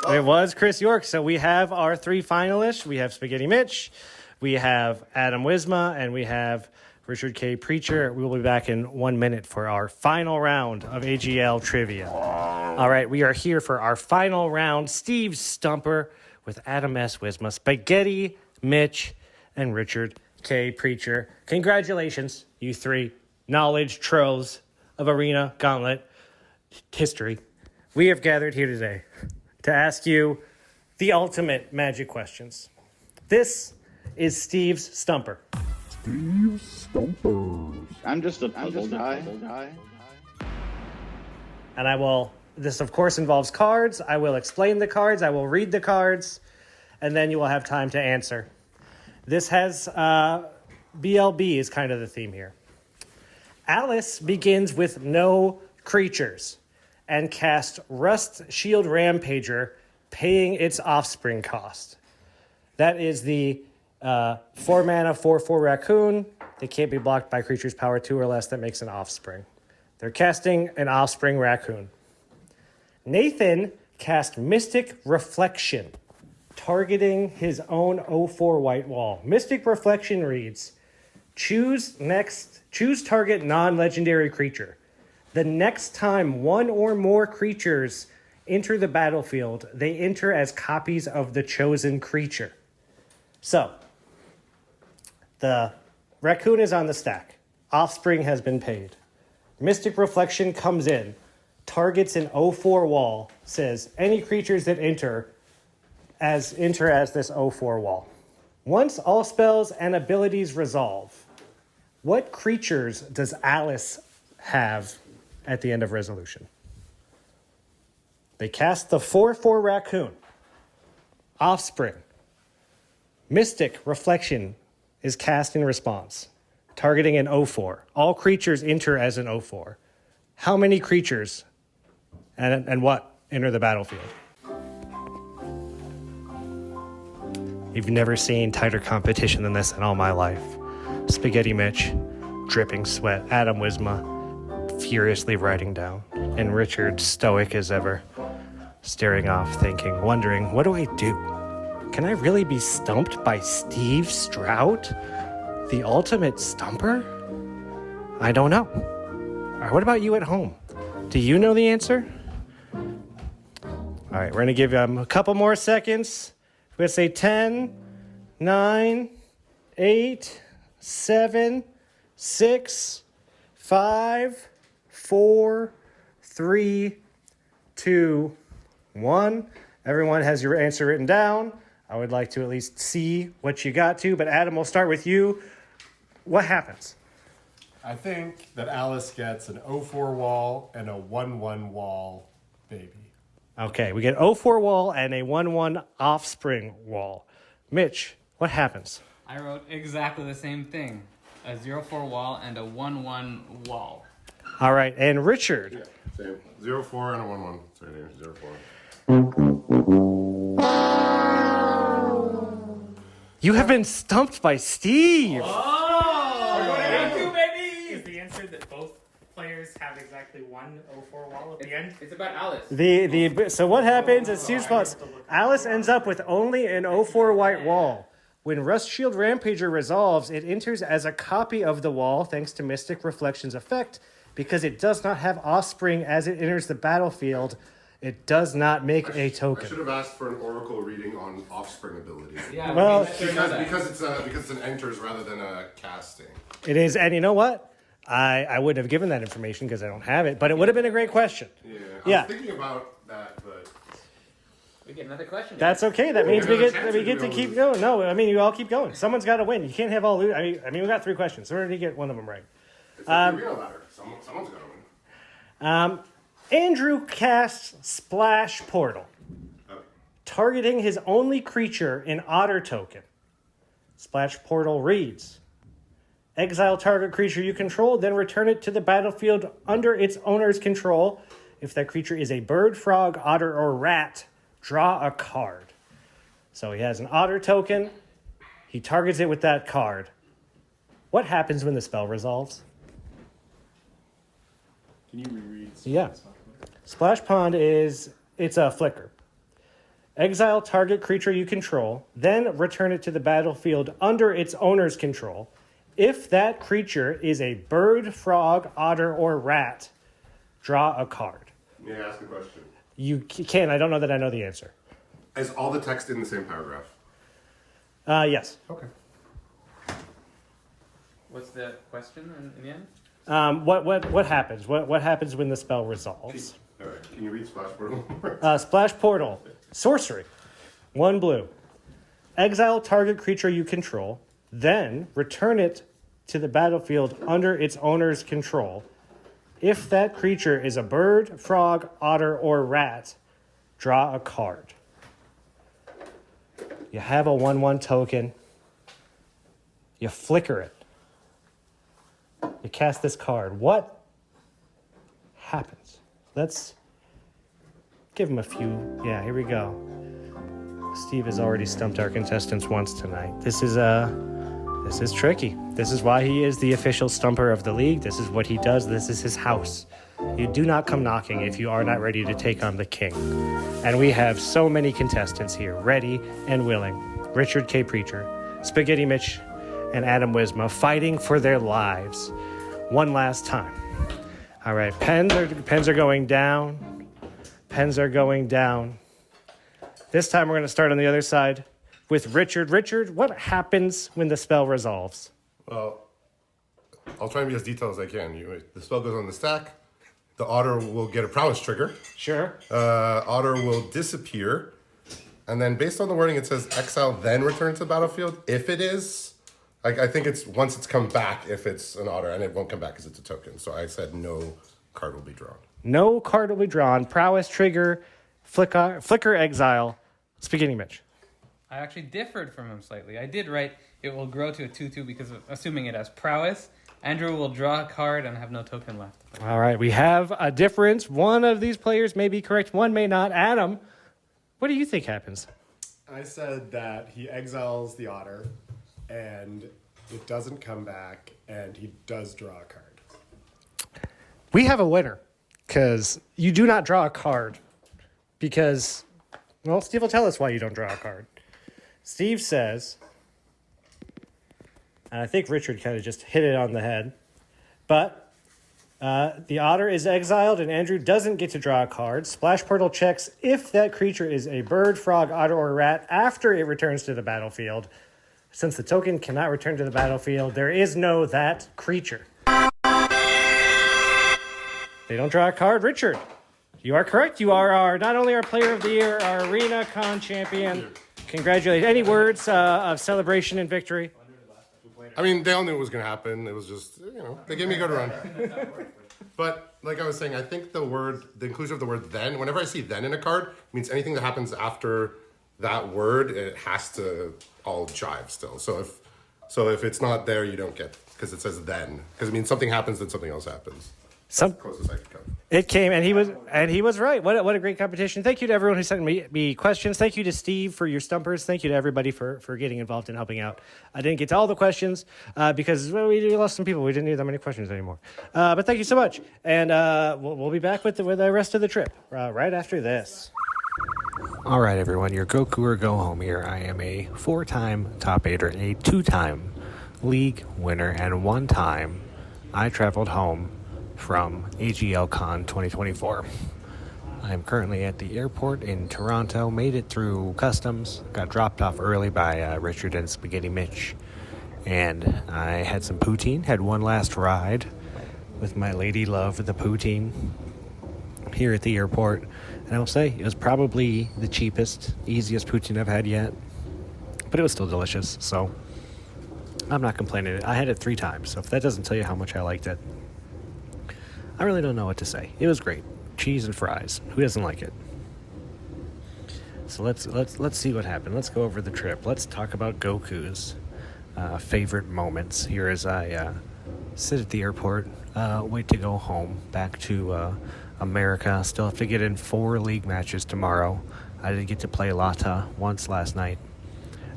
It was Chris York. So we have our 3 finalists. We have Spaghetti Mitch, we have Adam Wisma, and we have Richard K. Preacher. We will be back in 1 minute for our final round of AGL trivia. All right, we are here for our final round. Steve Stumper with Adam S. Wisma, Spaghetti Mitch, and Richard K. Preacher. Congratulations, you 3 knowledge troves of Arena Gauntlet history. We have gathered here today to ask you the ultimate Magic questions. This is Steve's Stumper. I'm just a puzzle guy. And this of course involves cards. I will explain the cards. I will read the cards. And then you will have time to answer. This has, BLB is kind of the theme here. Alice begins with no creatures and casts Rust Shield Rampager, paying its offspring cost. That is the 4 mana, 4/4 raccoon. They can't be blocked by creatures power 2 or less that makes an offspring. They're casting an offspring raccoon. Nathan cast Mystic Reflection, targeting his own 0/4 white wall. Mystic Reflection reads, choose target non-legendary creature. The next time 1 or more creatures enter the battlefield, they enter as copies of the chosen creature. So, the raccoon is on the stack. Offspring has been paid. Mystic Reflection comes in, targets an 0/4 wall, says any creatures that enter as this 0/4 wall. Once all spells and abilities resolve, what creatures does Alice have at the end of resolution? They cast the 4/4 raccoon. Offspring. Mystic Reflection is cast in response, targeting an 0/4. All creatures enter as an 0/4. How many creatures and what enter the battlefield? You've never seen tighter competition than this in all my life. Spaghetti Mitch, dripping sweat. Adam Wisma, furiously writing down. And Richard, stoic as ever, staring off, thinking, wondering, what do I do? Can I really be stumped by Steve Strout? The ultimate stumper? I don't know. All right, what about you at home? Do you know the answer? All right, we're going to give a couple more seconds. We're going to say 10, 9, 8, 7, 6, 5, 4, 3, 2, 1. Everyone has your answer written down. I would like to at least see what you got to, but Adam, we'll start with you. What happens? I think that Alice gets an 0/4 wall and a 1/1 wall baby. Okay, we get 0/4 wall and a 1/1 offspring wall. Mitch, what happens? I wrote exactly the same thing. A 0/4 wall and a 1/1 wall. All right, and Richard. Yeah, same. 0/4 and a 1/1. Sorry, 0/4. You have been stumped by Steve. Is the answer that both players have exactly 1 0/4 wall at the end? It's about Alice. So what happens is Steve's spots. Alice ends up with only an 0/4 white wall. When Rust Shield Rampager resolves, it enters as a copy of the wall thanks to Mystic Reflection's effect. Because it does not have offspring as it enters the battlefield, it does not make a token. I should have asked for an oracle reading on offspring ability. Yeah, Well, because it's an enters rather than a casting. it is, and you know what? I would have given that information because I don't have it, but it would have been a great question. Yeah, I Yeah. was thinking about that, but We get another question. That's okay. That means we get to keep going. No, I mean, you all keep going. Someone's got to win. You can't have all lose. I mean, we got 3 questions. So we're going to get one of them right. It's like the real ladder. Someone's got to win. Andrew casts Splash Portal, targeting his only creature in Otter token. Splash Portal reads, exile target creature you control, then return it to the battlefield under its owner's control. If that creature is a bird, frog, otter, or rat, draw a card. So he has an Otter token. He targets it with that card. What happens when the spell resolves? Can you reread? Yeah. Splash Pond it's a flicker. Exile target creature you control, then return it to the battlefield under its owner's control. If that creature is a bird, frog, otter, or rat, draw a card. May I ask a question? You can. I don't know that I know the answer. Is all the text in the same paragraph? Yes. Okay. What's the question in the end? What happens? What happens when the spell resolves? All right. Can you read Splash Portal? Splash Portal. Sorcery. 1 blue. Exile target creature you control, then return it to the battlefield under its owner's control. If that creature is a bird, frog, otter, or rat, draw a card. You have a 1/1 token. You flicker it. You cast this card. What happens? Let's give him a few. Yeah, here we go. Steve has already stumped our contestants once tonight. This is tricky. This is why he is the official stumper of the league. This is what he does. This is his house. You do not come knocking if you are not ready to take on the king. And we have so many contestants here, ready and willing. Richard K. Preacher, Spaghetti Mitch, and Adam Wisma fighting for their lives one last time. All right, pens are going down. Pens are going down. This time we're going to start on the other side with Richard. Richard, what happens when the spell resolves? Well, I'll try and be as detailed as I can. The spell goes on the stack. The otter will get a prowess trigger. Sure. Otter will disappear. And then based on the wording, it says exile, then return to the battlefield. If it is, I think it's once it's come back if it's an otter, and it won't come back because it's a token. So I said no card will be drawn. No card will be drawn. Prowess trigger, flicker exile. Spaghetti Mitch. I actually differed from him slightly. I did write it will grow to a 2/2 because of assuming it has prowess. Andrew will draw a card and have no token left. All right, we have a difference. One of these players may be correct, one may not. Adam, what do you think happens? I said that he exiles the otter, and it doesn't come back, and he does draw a card. We have a winner, because you do not draw a card. Because, well, Steve will tell us why you don't draw a card. Steve says, and I think Richard kind of just hit it on the head, but the otter is exiled and Andrew doesn't get to draw a card. Splash Portal checks if that creature is a bird, frog, otter, or rat after it returns to the battlefield. Since the token cannot return to the battlefield, there is no that creature. They don't draw a card. Richard, you are correct. You are not only our player of the year, our Arena Con champion. Congratulations. Any words of celebration and victory? I mean, they all knew it was going to happen. It was just, they gave me a good run. But like I was saying, I think the inclusion of the word then, whenever I see then in a card, means anything that happens after that word, it has to all jive still. So if it's not there, you don't get, because it says then. Because it means something happens, then something else happens. That's the closest I could come. It came, and he was right. What a great competition. Thank you to everyone who sent me questions. Thank you to Steve for your stumpers. Thank you to everybody for getting involved and helping out. I didn't get to all the questions because we lost some people. We didn't need that many questions anymore. But thank you so much. And we'll be back with the rest of the trip right after this. All right, everyone, your Goku or Go Home here. I am a 4-time top 8er, a 2-time league winner, and 1 time I traveled home from AGL Con 2024. I am currently at the airport in Toronto, made it through customs, got dropped off early by Richard and Spaghetti Mitch, and I had some poutine, had one last ride with my lady love, the poutine, here at the airport, And I will say, it was probably the cheapest, easiest poutine I've had yet. But it was still delicious, so I'm not complaining. I had it 3 times, so if that doesn't tell you how much I liked it, I really don't know what to say. It was great. Cheese and fries. Who doesn't like it? So let's see what happened. Let's go over the trip. Let's talk about Goku's favorite moments here as I sit at the airport, wait to go home back to America. Still have to get in 4 league matches tomorrow. I did get to play Lata once last night.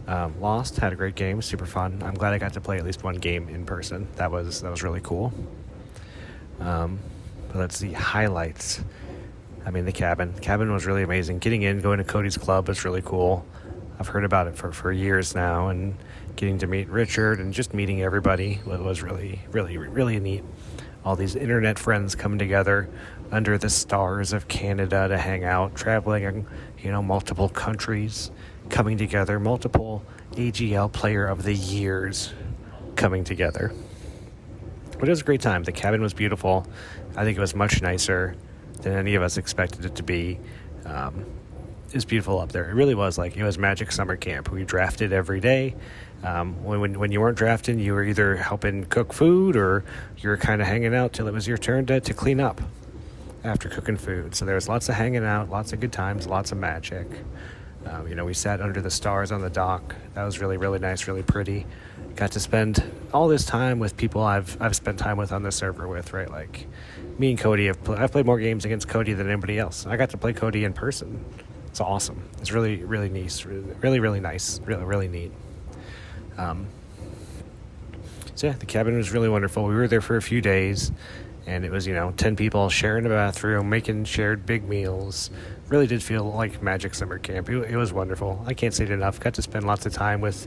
Lost, had a great game, super fun. I'm glad I got to play at least 1 game in person. That was really cool. But let's see, highlights. I mean, the cabin. The cabin was really amazing. Getting in, going to Cody's club was really cool. I've heard about it for years now, and getting to meet Richard and just meeting everybody was really, really, really neat. All these internet friends coming together under the stars of Canada to hang out, traveling, multiple countries coming together, multiple AGL Player of the Years coming together. But it was a great time. The cabin was beautiful. I think it was much nicer than any of us expected it to be. It was beautiful up there. It really was it was Magic Summer Camp. We drafted every day. When you weren't drafting, you were either helping cook food or you were kind of hanging out till it was your turn to clean up after cooking food. So there was lots of hanging out, lots of good times, lots of magic. We sat under the stars on the dock. That was really, really nice, really pretty. Got to spend all this time with people I've spent time with on the server with, right? Like me and Cody, I've played more games against Cody than anybody else. I got to play Cody in person. It's awesome. It's really, really nice. Really, really nice. Really, really neat. So yeah, the cabin was really wonderful. We were there for a few days, and it was 10 people sharing a bathroom, making shared big meals. Really did feel like Magic Summer Camp. It was wonderful. I can't say it enough. Got to spend lots of time with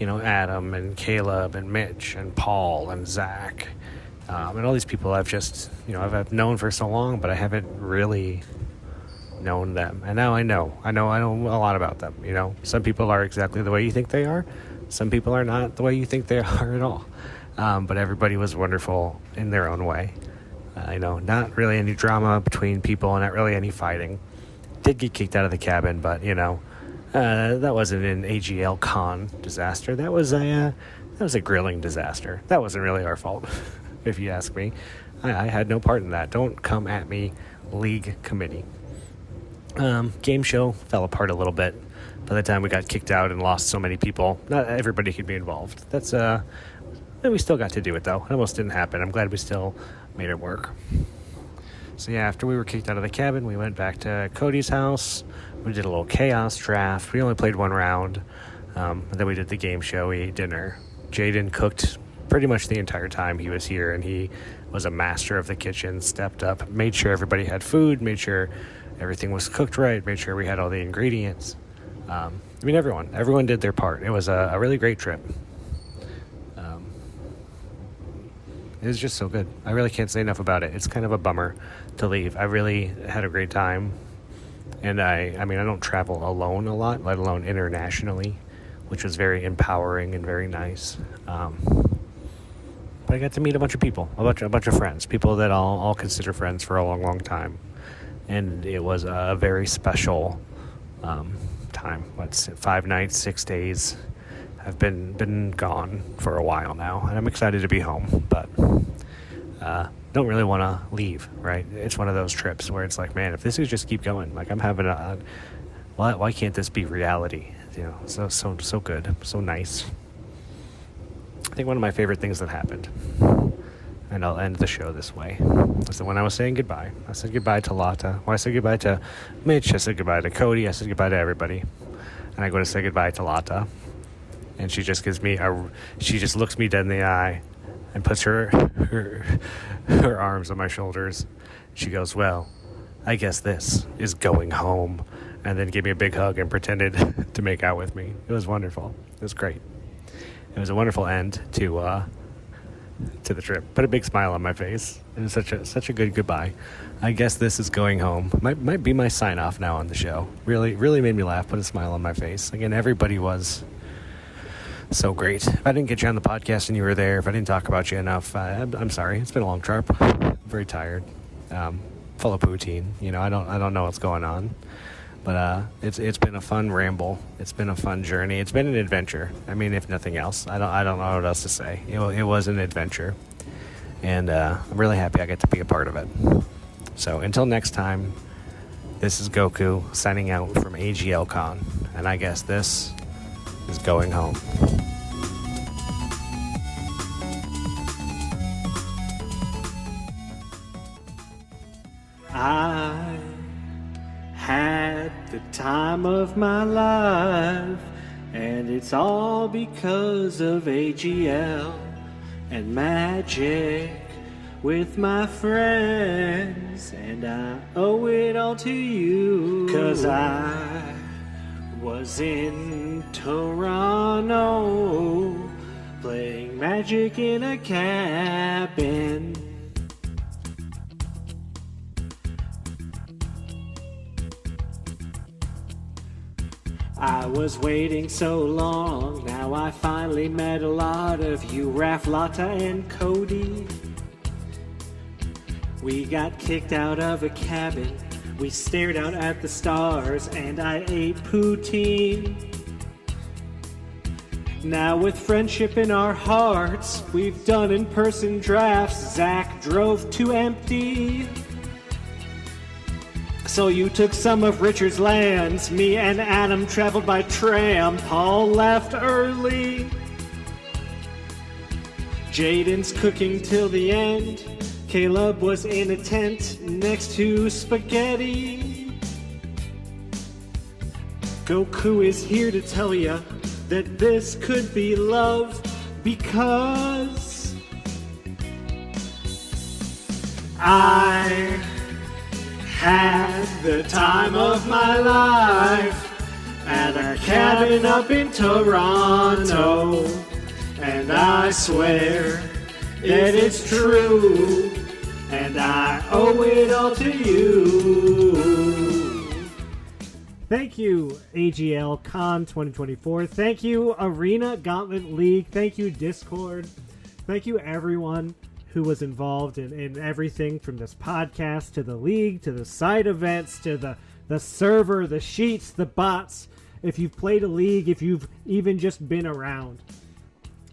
Adam and Caleb and Mitch and Paul and Zach, and all these people I've just I've known for so long, but I haven't really known them. And now I know a lot about them. Some people are exactly the way you think they are. Some people are not the way you think they are at all. But everybody was wonderful in their own way. Not really any drama between people, not really any fighting. Did get kicked out of the cabin, but that wasn't an AGL con disaster. That was a grilling disaster. That wasn't really our fault, if you ask me. I had no part in that. Don't come at me, league committee. Game show fell apart a little bit by the time we got kicked out and lost so many people. Not everybody could be involved. We still got to do it, though. It almost didn't happen. I'm glad we still made it work. So yeah, after we were kicked out of the cabin, we went back to Cody's house. We did a little chaos draft. We only played 1 round. And then we did the game show. We ate dinner. Jaden cooked pretty much the entire time he was here, and he was a master of the kitchen, stepped up, made sure everybody had food, made sure everything was cooked right, made sure we had all the ingredients. Everyone did their part. It was a really great trip. It was just so good. I really can't say enough about it. It's kind of a bummer to leave. I really had a great time. And I don't travel alone a lot, let alone internationally, which was very empowering and very nice. But I got to meet a bunch of people, a bunch of friends, people that I'll consider friends for a long, long time. And it was a very special time. 5 nights, 6 days. I've been gone for a while now, and I'm excited to be home, but don't really want to leave, right? It's one of those trips where it's like, man, if this could just keep going, like I'm having why can't this be reality? So good, so nice. I think one of my favorite things that happened, and I'll end the show this way, was that when I was saying goodbye, I said goodbye to Lata. When I said goodbye to Mitch, I said goodbye to Cody, I said goodbye to everybody. And I go to say goodbye to Lata. And she just she just looks me dead in the eye and puts her arms on my shoulders. She goes, well, I guess this is going home. And then gave me a big hug and pretended to make out with me. It was wonderful. It was great. It was a wonderful end to the trip. Put a big smile on my face. It was such a good goodbye. I guess this is going home. Might be my sign off now on the show. Really, really made me laugh. Put a smile on my face. Again, everybody was so great. If I didn't get you on the podcast and you were there, if I didn't talk about you enough, I'm sorry. It's been a long trip. I'm very tired. full of poutine. I don't know what's going on. But it's been a fun ramble. It's been a fun journey. It's been an adventure. I mean, if nothing else, I don't know what else to say. It was an adventure, and I'm really happy I get to be a part of it. So until next time, this is Goku signing out from AGL Con, and I guess this is going home. I had the time of my life, and it's all because of AGL and magic with my friends, and I owe it all to you, 'cause I was in Toronto playing magic in a cabin. I was waiting so long, now I finally met a lot of you, Raph, Lotta, and Cody. We got kicked out of a cabin, we stared out at the stars, and I ate poutine. Now with friendship in our hearts, we've done in-person drafts, Zach drove to empty. So you took some of Richard's lands, me and Adam traveled by tram, Paul left early. Jaden's cooking till the end, Caleb was in a tent next to spaghetti. Goku is here to tell ya that this could be love, because I had the time of my life at a cabin up in Toronto, and I swear that it's true, and I owe it all to you. Thank you, AGL Con 2024. Thank you, Arena Gauntlet League. Thank you, Discord. Thank you, everyone who was involved in everything from this podcast to the league to the side events to the server, the sheets, the bots. If you've played a league, if you've even just been around,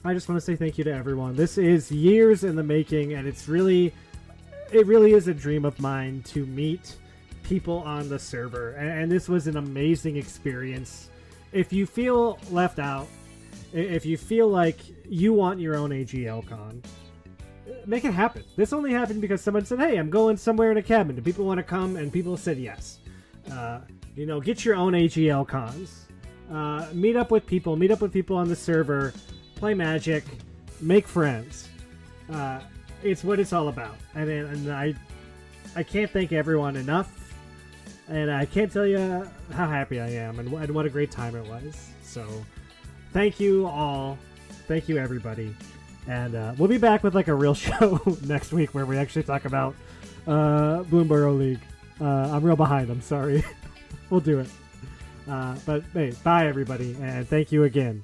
I just want to say thank you to everyone. This is years in the making, and it really is a dream of mine to meet people on the server, and this was an amazing experience. If you feel left out, if you feel like you want your own AGL Con, make it happen. This only happened because someone said, hey, I'm going somewhere in a cabin. Do people want to come? And people said yes. Get your own AGL Cons. Meet up with people on the server, play Magic, make friends. It's what it's all about. And I can't thank everyone enough. And I can't tell you how happy I am and what a great time it was. So thank you all. Thank you, everybody. And we'll be back with like a real show next week where we actually talk about Bloomberg League. I'm real behind. I'm sorry. We'll do it. But hey, bye, everybody. And thank you again.